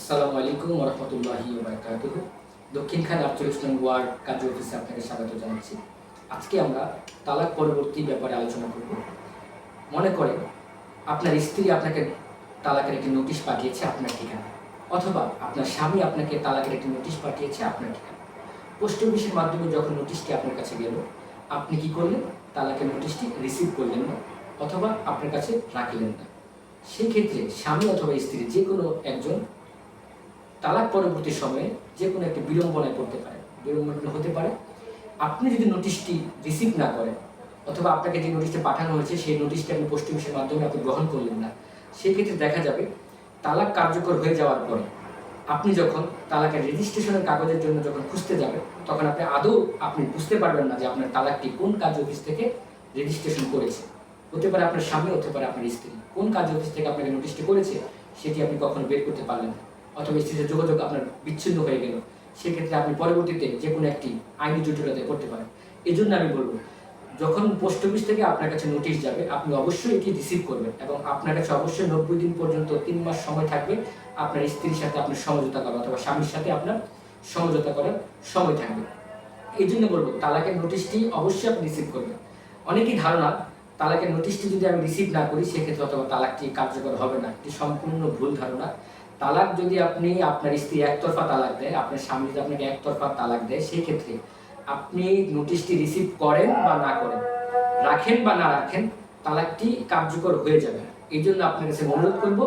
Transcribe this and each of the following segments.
আসসালামু আলাইকুম ওয়া রাহমাতুল্লাহি ওয়া বারাকাতুহু। দক্ষিণখান আব্দুল ইসলাম ওয়ার্ড কার্য অফিসে আপনাকে স্বাগত জানাচ্ছি। আজকে আমরা তালাক পরবর্তী ব্যাপারে আলোচনা করব। মনে করেন আপনার স্ত্রী আপনাকে তালাকের একটি নোটিশ পাঠিয়েছে আপনার ঠিকানা, অথবা আপনার স্বামী আপনাকে তালাকের একটি নোটিশ পাঠিয়েছে আপনার ঠিকানা। পোস্ট অফিসের মাধ্যমে যখন নোটিশটি আপনার কাছে গেল, আপনি কি করলেন? তালাকের নোটিশটি রিসিভ করলেন না, অথবা আপনার কাছে রাখলেন না। সেই ক্ষেত্রে স্বামী অথবা স্ত্রী যে কোনো একজন তালাক পরবর্তী সময়ে যে কোনো একটি বিড়ম্বনায় পড়তে পারে, বিড়ম্বনা হতে পারে। আপনি যদি নোটিশটি রিসিভ না করেন, অথবা আপনাকে যে নোটিশটি পাঠানো হয়েছে সেই নোটিশটি আপনি পোস্ট অফিসের মাধ্যমে আপনি গ্রহণ করলেন না, সেক্ষেত্রে দেখা যাবে তালাক কার্যকর হয়ে যাওয়ার পরে আপনি যখন তালাকের রেজিস্ট্রেশনের কাগজের জন্য যখন খুঁজতে যাবেন, তখন আপনি বুঝতে পারবেন না যে আপনার তালাকটি কোন কাজ অফিস থেকে রেজিস্ট্রেশন করেছে। হতে পারে আপনার স্বামী, হতে পারে আপনার স্ত্রী। কোন কাজ অফিস থেকে আপনাকে নোটিশটি করেছে সেটি আপনি কখনো বের করতে পারলেন না, অথবা স্ত্রীর যোগাযোগ আপনার বিচ্ছিন্ন হয়ে গেল। সেক্ষেত্রে আপনি পরবর্তীতে যে কোনো একটি আইনি জটিলতায় পড়তে পারেন। এই জন্য আমি বলবো, যখন পোস্ট অফিস থেকে আপনার কাছে নোটিশ যাবে, আপনি অবশ্যই এটি রিসিভ করবেন, এবং আপনার কাছে অবশ্যই 90 দিন পর্যন্ত 3 মাস সময় থাকবে আপনার স্ত্রীর সাথে আপনার সমঝোতা করা, অথবা স্বামীর সাথে আপনার সমঝোতা করার সময় থাকবে। এই জন্য বলবো, তালাকের নোটিশটি অবশ্যই আপনি রিসিভ করবেন। অনেকেই ধারণা, তালাকের নোটিশটি যদি আমি রিসিভ না করি সেক্ষেত্রে অথবা তালাকটি কার্যকর হবে না। এটি সম্পূর্ণ ভুল ধারণা। তালাক যদি আপনার স্ত্রী একতরফা তালাক দেয়, আপনার স্বামী যদি আপনাকে একতরফা তালাক দেয়, সেই ক্ষেত্রে আপনি নোটিশটি রিসিভ করেন বা না করেন, রাখেন বা না রাখেন, তালাকটি কার্যকর হয়ে যাবে। এই জন্য আপনার কাছে অনুরোধ করব,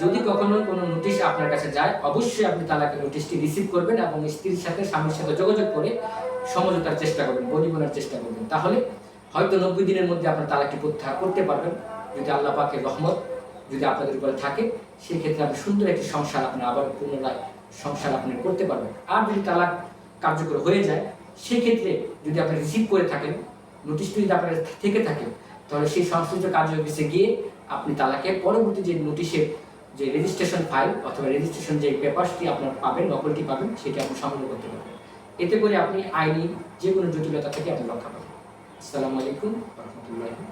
যদি কখনো কোনো নোটিশ আপনার কাছে যায়, অবশ্যই আপনি তালাকের নোটিশটি রিসিভ করবেন এবং স্ত্রীর সাথে স্বামীর সাথে যোগাযোগ করে সমঝোতার চেষ্টা করবেন, বনিবনার চেষ্টা করবেন। তাহলে হয়তো 90 দিনের মধ্যে আপনার তালাকটি প্রত্যাহার করতে পারবেন, যদি আল্লাহ পাকের রহমত যদি আপনাদের উপরে থাকে। সেই ক্ষেত্রে আপনি সুন্দর একটি সংসার আপনি আবার পুনরায় সংসার আপনি করতে পারবেন। আর যদি তালাক কার্যকর হয়ে যায়, সেক্ষেত্রে যদি আপনি রিসিভ করে থাকেন, নোটিশটি যদি আপনার থেকে থাকে, তাহলে সেই সংশ্লিষ্ট কার্য অফিসে গিয়ে আপনি তালাকের পরবর্তী যে নোটিশের যে রেজিস্ট্রেশন ফাইল অথবা রেজিস্ট্রেশন যে পেপারসটি আপনার পাবেন, নকলটি পাবেন, সেটি আপনি সংগ্রহ করতে পারবেন। এতে করে আপনি আইনি যে কোনো জটিলতা থেকে আপনি রক্ষা পাবেন। আসসালামু আলাইকুম ওয়া রাহমাতুল্লাহি।